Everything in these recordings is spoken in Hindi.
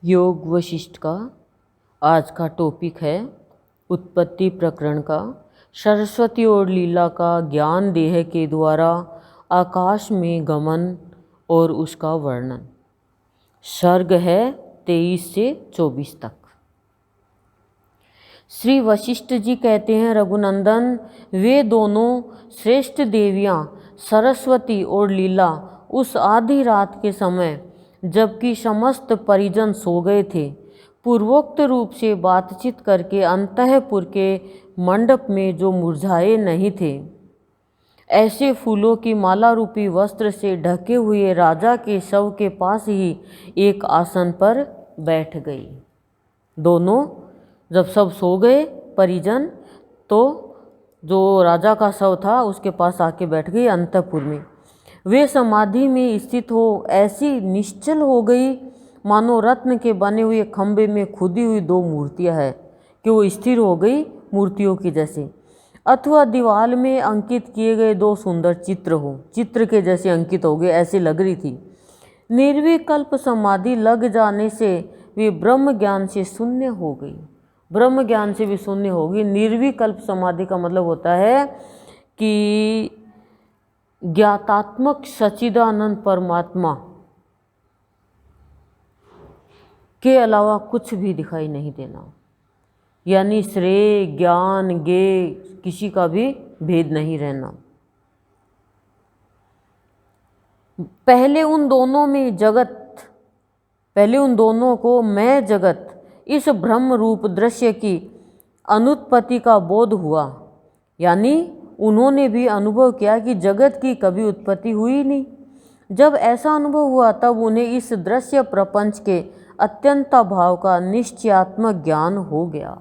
योग वशिष्ठ का आज का टॉपिक है उत्पत्ति प्रकरण का। सरस्वती और लीला का ज्ञान देह के द्वारा आकाश में गमन और उसका वर्णन। सर्ग है 23 से 24 तक। श्री वशिष्ठ जी कहते हैं, रघुनंदन, वे दोनों श्रेष्ठ देवियाँ सरस्वती और लीला उस आधी रात के समय, जबकि समस्त परिजन सो गए थे, पूर्वोक्त रूप से बातचीत करके अंतःपुर के मंडप में जो मुरझाए नहीं थे, ऐसे फूलों की माला रूपी वस्त्र से ढके हुए राजा के शव के पास ही एक आसन पर बैठ गई। दोनों जब सब सो गए परिजन, तो जो राजा का शव था उसके पास आके बैठ गई अंतःपुर में। वे समाधि में स्थित हो ऐसी निश्चल हो गई मानो रत्न के बने हुए खंभे में खुदी हुई दो मूर्तियां हैं, कि वो स्थिर हो गई मूर्तियों की जैसे, अथवा दीवार में अंकित किए गए दो सुंदर चित्र के जैसे अंकित हो गए, ऐसी लग रही थी। निर्विकल्प समाधि लग जाने से वे ब्रह्म ज्ञान से शून्य हो गई। ब्रह्म ज्ञान से भी शून्य होगी। निर्विकल्प समाधि का मतलब होता है कि ज्ञातात्मक सच्चिदानंद परमात्मा के अलावा कुछ भी दिखाई नहीं देना, यानी श्रेय ज्ञान ज्ञेय किसी का भी भेद नहीं रहना। पहले उन दोनों को मैं जगत इस ब्रह्म रूप दृश्य की अनुत्पत्ति का बोध हुआ, यानी उन्होंने भी अनुभव किया कि जगत की कभी उत्पत्ति हुई नहीं। जब ऐसा अनुभव हुआ तब उन्हें इस दृश्य प्रपंच के अत्यंत भाव का निश्चयात्मक ज्ञान हो गया,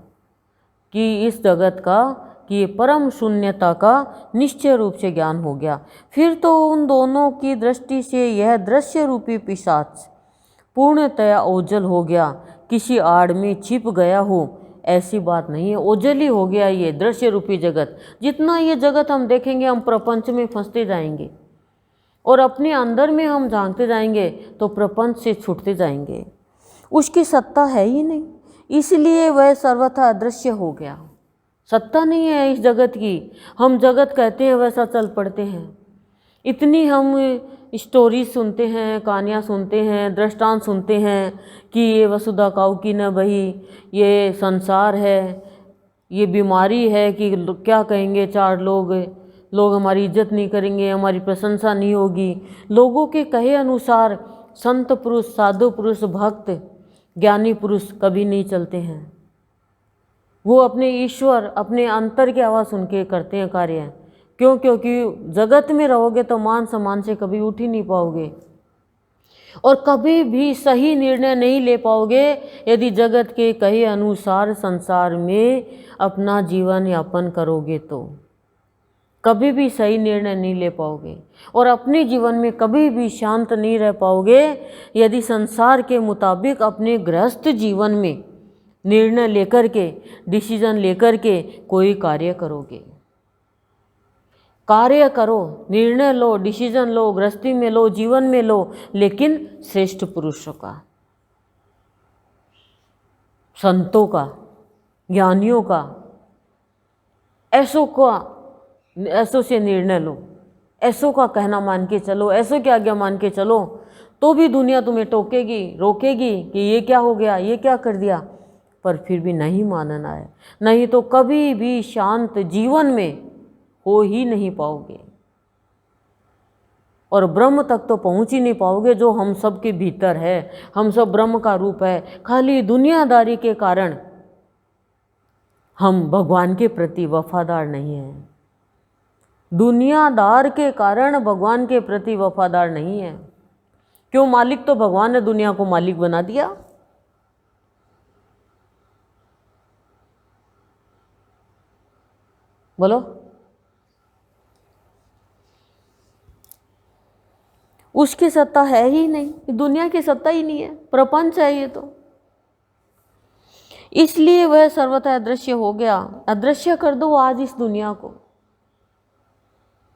कि इस जगत का, कि परम शून्यता का निश्चय रूप से ज्ञान हो गया। फिर तो उन दोनों की दृष्टि से यह दृश्य रूपी पिशाच पूर्णतया ओझल हो गया, किसी आड़ में छिप गया हो ऐसी बात नहीं है। ओझल ही हो गया ये दृश्य रूपी जगत। जितना ये जगत हम देखेंगे हम प्रपंच में फंसते जाएंगे, और अपने अंदर में हम झांकते जाएंगे तो प्रपंच से छूटते जाएंगे। उसकी सत्ता है ही नहीं, इसलिए वह सर्वथा अदृश्य हो गया। सत्ता नहीं है इस जगत की। हम जगत कहते हैं वैसा चल पड़ते हैं। इतनी हम स्टोरी सुनते हैं, कहानियाँ सुनते हैं, दृष्टांत सुनते हैं कि ये वसुधा काऊ की न बही, ये संसार है, ये बीमारी है कि क्या कहेंगे चार लोग हमारी इज्जत नहीं करेंगे, हमारी प्रशंसा नहीं होगी। लोगों के कहे अनुसार संत पुरुष, साधु पुरुष, भक्त, ज्ञानी पुरुष कभी नहीं चलते हैं। वो अपने ईश्वर, अपने अंतर की आवाज़ सुन के करते हैं कार्य। क्यों? क्योंकि जगत में रहोगे तो मान सम्मान से कभी उठ ही नहीं पाओगे, और कभी भी सही निर्णय नहीं ले पाओगे यदि जगत के कहे अनुसार संसार में अपना जीवन यापन करोगे तो कभी भी सही निर्णय नहीं ले पाओगे, और अपने जीवन में कभी भी शांत नहीं रह पाओगे यदि संसार के मुताबिक अपने गृहस्थ जीवन में निर्णय लेकर के, डिसीजन लेकर के कोई कार्य करोगे। कार्य करो, निर्णय लो, डिसीजन लो, गृहस्थी में लो, जीवन में लो, लेकिन श्रेष्ठ पुरुषों का, संतों का, ज्ञानियों का, ऐसों से निर्णय लो, ऐसों का कहना मान के चलो, ऐसों की आज्ञा मान के चलो, तो भी दुनिया तुम्हें टोकेगी, रोकेगी कि ये क्या हो गया, ये क्या कर दिया, पर फिर भी नहीं मानना है। नहीं तो कभी भी शांत जीवन में हो ही नहीं पाओगे, और ब्रह्म तक तो पहुंच ही नहीं पाओगे जो हम सब के भीतर है। हम सब ब्रह्म का रूप है। खाली दुनियादारी के कारण हम भगवान के प्रति वफादार नहीं हैं। दुनियादार के कारण भगवान के प्रति वफादार नहीं है। क्यों? मालिक तो भगवान ने दुनिया को मालिक बना दिया। बोलो, उसकी सत्ता है ही नहीं, दुनिया की सत्ता ही नहीं है, प्रपंच है ये तो। इसलिए वह सर्वथा अदृश्य हो गया। अदृश्य कर दो आज इस दुनिया को।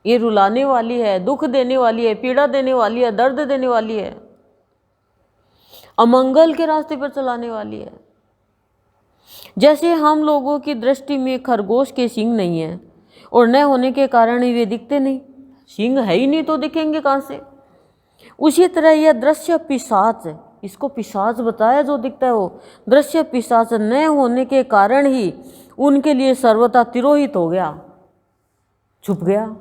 ये रुलाने वाली है, दुख देने वाली है, पीड़ा देने वाली है, दर्द देने वाली है। अमंगल के रास्ते पर चलाने वाली है। जैसे हम लोगों की दृष्टि में खरगोश के सींग नहीं है और न होने के कारण ही वे दिखते नहीं, सींग है ही नहीं तो दिखेंगे कहाँ से। उसी तरह यह दृश्य पिशाच है, इसको पिशाच बताया जो दिखता है वो दृश्य पिशाच न होने के कारण ही उनके लिए सर्वथा तिरोहित हो गया, छुप गया,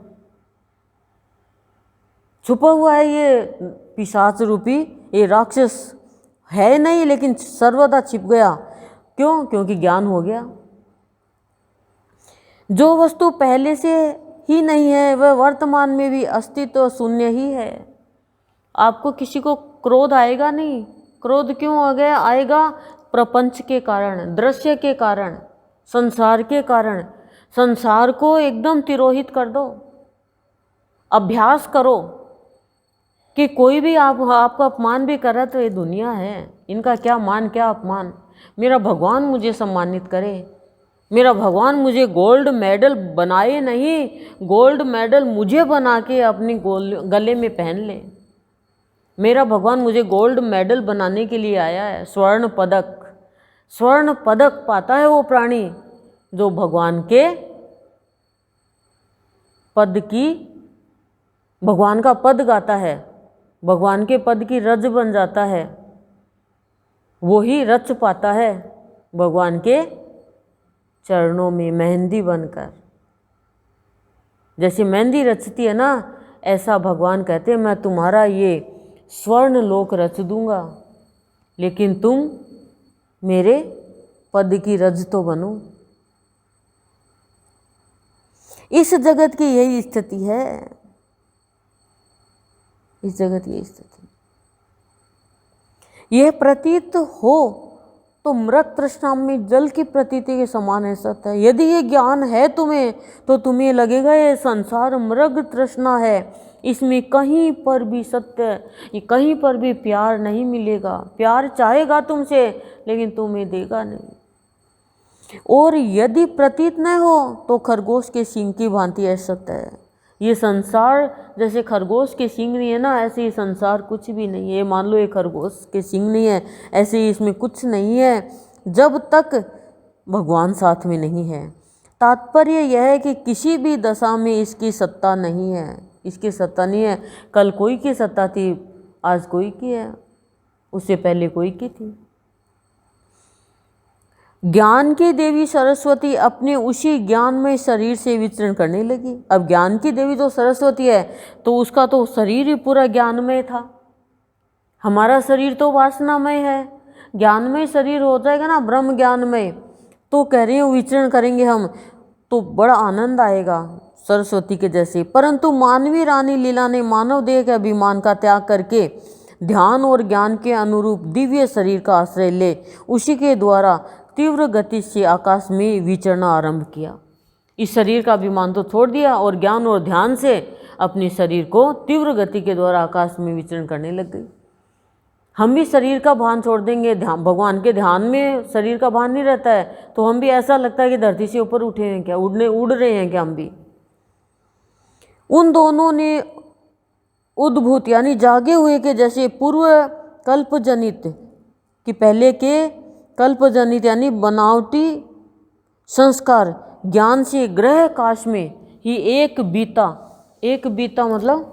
छुपा हुआ है। ये पिशाच रूपी ये राक्षस है नहीं, लेकिन सर्वदा छिप गया। क्यों? क्योंकि ज्ञान हो गया। जो वस्तु पहले से ही नहीं है वह वर्तमान में भी अस्तित्व शून्य ही है। आपको किसी को क्रोध आएगा नहीं। क्रोध क्यों आ गया? आएगा प्रपंच के कारण, दृश्य के कारण, संसार के कारण। संसार को एकदम तिरोहित कर दो, अभ्यास करो कि कोई भी आपका अपमान भी कर रहा तो ये दुनिया है, इनका क्या मान क्या अपमान। मेरा भगवान मुझे सम्मानित करे, मेरा भगवान मुझे गोल्ड मेडल बनाए नहीं, गोल्ड मेडल मुझे बना के अपनी गले में पहन ले। मेरा भगवान मुझे गोल्ड मेडल बनाने के लिए आया है। स्वर्ण पदक, स्वर्ण पदक पाता है वो प्राणी जो भगवान के पद की, भगवान का पद गाता है, भगवान के पद की रज बन जाता है, वो ही रच पाता है भगवान के चरणों में मेहंदी बनकर। जैसे मेहंदी रचती है ना, ऐसा भगवान कहते हैं मैं तुम्हारा ये स्वर्ण लोक रच दूंगा, लेकिन तुम मेरे पद की रज तो बनो। इस जगत की यही स्थिति है, इस जगत की यही स्थिति। यह प्रतीत हो तो मृग तृष्णा में जल की प्रतीति के समान है सत्य है। यदि ये ज्ञान है तुम्हें तो तुम्हें लगेगा ये संसार मृग तृष्णा है, इसमें कहीं पर भी सत्य, ये कहीं पर भी प्यार नहीं मिलेगा। प्यार चाहेगा तुमसे लेकिन तुम्हें देगा नहीं। और यदि प्रतीत न हो तो खरगोश के सींग की भांति असत्य है। ये संसार जैसे खरगोश के सींग नहीं है ना, ऐसे ही संसार कुछ भी नहीं है। मान लो ये खरगोश के सींग नहीं है, ऐसे ही इसमें कुछ नहीं है जब तक भगवान साथ में नहीं है। तात्पर्य यह है कि किसी भी दशा में इसकी सत्ता नहीं है, इसकी सत्ता नहीं है। कल कोई की सत्ता थी, आज कोई की है, उससे पहले कोई की थी। ज्ञान की देवी सरस्वती अपने उसी ज्ञानमय शरीर से विचरण करने लगी। अब ज्ञान की देवी जो सरस्वती है तो उसका तो शरीर ही पूरा ज्ञानमय था। हमारा शरीर तो वासनामय है, ज्ञानमय शरीर हो जाएगा ना ब्रह्म ज्ञानमय, तो कह रही हूँ विचरण करेंगे हम तो बड़ा आनंद आएगा सरस्वती के जैसे। परंतु मानवी रानी लीला ने मानव देह के अभिमान का त्याग करके ध्यान और ज्ञान के अनुरूप दिव्य शरीर का आश्रय ले उसी के द्वारा तीव्र गति से आकाश में विचरना आरंभ किया। इस शरीर का अभिमान तो छोड़ दिया और ज्ञान और ध्यान से अपने शरीर को तीव्र गति के द्वारा आकाश में विचरण करने लग गई। हम भी शरीर का भान छोड़ देंगे, भगवान के ध्यान में शरीर का भान नहीं रहता है तो हम भी ऐसा लगता है कि धरती से ऊपर उठे हैं क्या, उड़ रहे हैं क्या हम भी। उन दोनों ने उद्भूत यानी जागे हुए के जैसे पूर्व कल्पजनित कि पहले के कल्पजनित यानी बनावटी संस्कार ज्ञान से ग्रह काश में ही एक बीता मतलब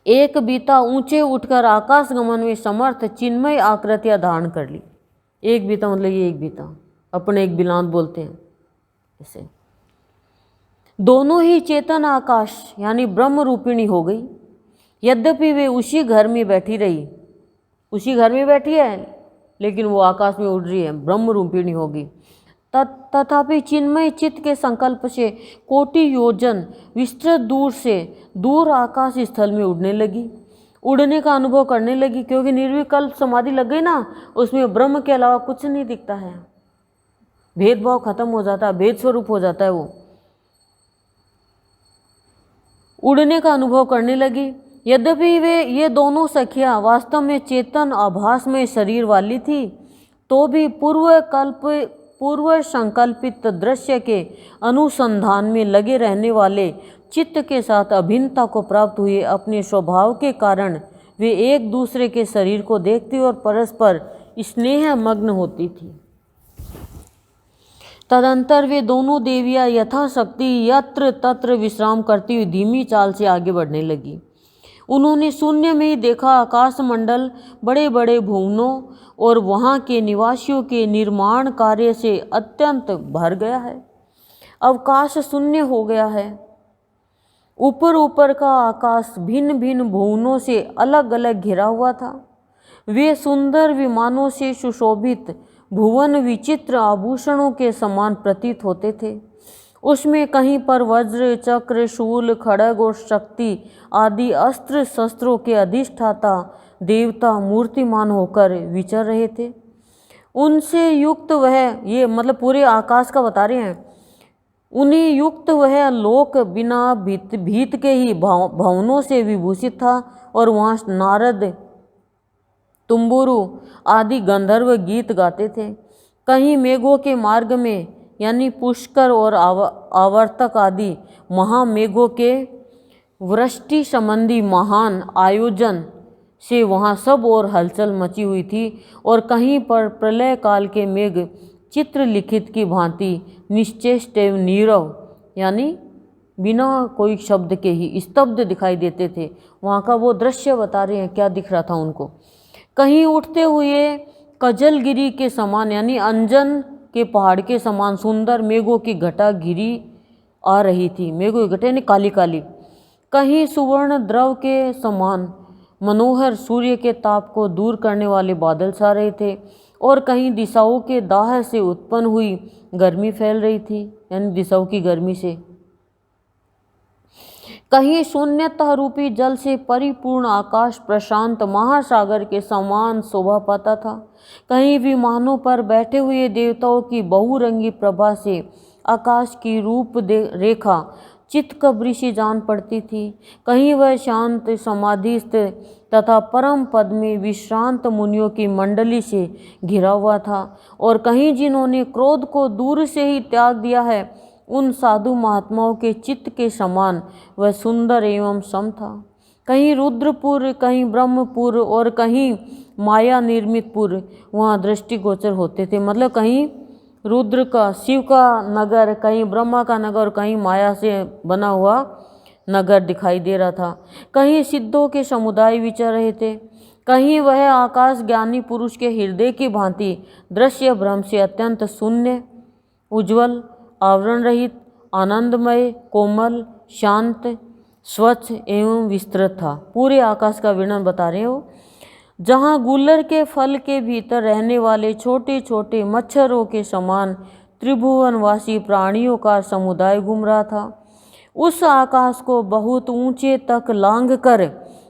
एक बीता ऊंचे उठकर आकाश गमन में समर्थ चिन्मय आकृतियां धारण कर ली। एक बीता मतलब ये एक बीता, अपने एक बिलांत बोलते हैं ऐसे। दोनों ही चेतन आकाश यानी ब्रह्म रूपिणी हो गई। यद्यपि वे उसी घर में बैठी रही, उसी घर में बैठी है लेकिन वो आकाश में उड़ रही है, ब्रह्म रूपिणी होगी। तथापि चिन्मय चित्त के संकल्प से कोटि योजन विस्तृत दूर आकाश स्थल में उड़ने लगी, उड़ने का अनुभव करने लगी। क्योंकि निर्विकल्प समाधि लग गई ना, उसमें ब्रह्म के अलावा कुछ नहीं दिखता है, भेदभाव खत्म हो जाता है, भेद स्वरूप हो जाता है वो। उड़ने का अनुभव करने लगी। यद्यपि वे ये दोनों सखियां वास्तव में चेतन आभास में शरीर वाली थी तो भी पूर्व संकल्पित दृश्य के अनुसंधान में लगे रहने वाले चित्त के साथ अभिन्नता को प्राप्त हुए अपने स्वभाव के कारण वे एक दूसरे के शरीर को देखती और परस्पर स्नेह मग्न होती थी। तदंतर वे दोनों देवियां यथाशक्ति यत्र तत्र विश्राम करती हुई धीमी चाल से आगे बढ़ने लगी। उन्होंने शून्य में ही देखा आकाशमंडल बड़े बड़े भुवनों और वहाँ के निवासियों के निर्माण कार्य से अत्यंत भर गया है। अवकाश शून्य हो गया है। ऊपर ऊपर का आकाश भिन्न भिन्न भुवनों से अलग अलग घिरा हुआ था। वे सुंदर विमानों से सुशोभित भुवन विचित्र आभूषणों के समान प्रतीत होते थे। उसमें कहीं पर वज्र चक्र शूल खड्ग और शक्ति आदि अस्त्र शस्त्रों के अधिष्ठाता देवता मूर्तिमान होकर विचर रहे थे। उनसे युक्त वह, ये मतलब पूरे आकाश का बता रहे हैं, उन्हें युक्त वह लोक बिना भीत के ही भवनों से विभूषित था और वहाँ नारद तुम्बुरु आदि गंधर्व गीत गाते थे। कहीं मेघों के मार्ग में यानी पुष्कर और आवर्तक आदि महामेघों के वृष्टि संबंधी महान आयोजन से वहाँ सब और हलचल मची हुई थी और कहीं पर प्रलय काल के मेघ चित्र लिखित की भांति निश्चेष्ट एवं नीरव यानी बिना कोई शब्द के ही स्तब्ध दिखाई देते थे। वहाँ का वो दृश्य बता रहे हैं क्या दिख रहा था उनको। कहीं उठते हुए कजलगिरी के समान यानी अंजन के पहाड़ के समान सुंदर मेघों की घटा घिरी आ रही थी। मेघों की घटा यानी काली काली। कहीं सुवर्ण द्रव के समान मनोहर सूर्य के ताप को दूर करने वाले बादल छा रहे थे और कहीं दिशाओं के दाह से उत्पन्न हुई गर्मी फैल रही थी यानी दिशाओं की गर्मी से। कहीं शून्यता रूपी जल से परिपूर्ण आकाश प्रशांत महासागर के समान शोभा पाता था। कहीं विमानों पर बैठे हुए देवताओं की बहुरंगी प्रभा से आकाश की रूप रेखा चित्कबरी सी जान पड़ती थी। कहीं वह शांत समाधिस्थ तथा परम पद में विश्रांत मुनियों की मंडली से घिरा हुआ था और कहीं जिन्होंने क्रोध को दूर से ही त्याग दिया है उन साधु महात्माओं के चित्त के समान वह सुंदर एवं सम था। कहीं रुद्रपुर कहीं ब्रह्मपुर और कहीं माया निर्मितपुर वहाँ दृष्टिगोचर होते थे। मतलब कहीं रुद्र का शिव का नगर, कहीं ब्रह्मा का नगर और कहीं माया से बना हुआ नगर दिखाई दे रहा था। कहीं सिद्धों के समुदाय विचर रहे थे। कहीं वह आकाश ज्ञानी पुरुष के हृदय की भांति दृश्य भ्रम से अत्यंत शून्य उज्ज्वल आवरण रहित आनंदमय कोमल शांत स्वच्छ एवं विस्तृत था। पूरे आकाश का वर्णन बता रहे हो। जहाँ गुलर के फल के भीतर रहने वाले छोटे छोटे मच्छरों के समान त्रिभुवनवासी प्राणियों का समुदाय घूम रहा था, उस आकाश को बहुत ऊंचे तक लांघ कर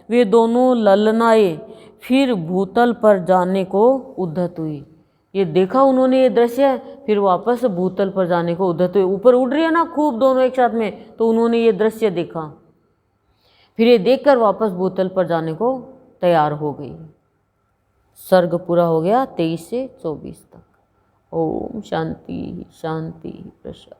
वे दोनों ललनाए फिर भूतल पर जाने को उद्धत हुई। ये देखा उन्होंने ये दृश्य, फिर वापस भूतल पर जाने को उद्धत हुए। ऊपर उड़ रही है ना खूब दोनों एक साथ में, तो उन्होंने ये दृश्य देखा, फिर ये देखकर वापस भूतल पर जाने को तैयार हो गई। सर्ग पूरा हो गया 23 से 24 तक। ओम शांति शांति प्रसाद।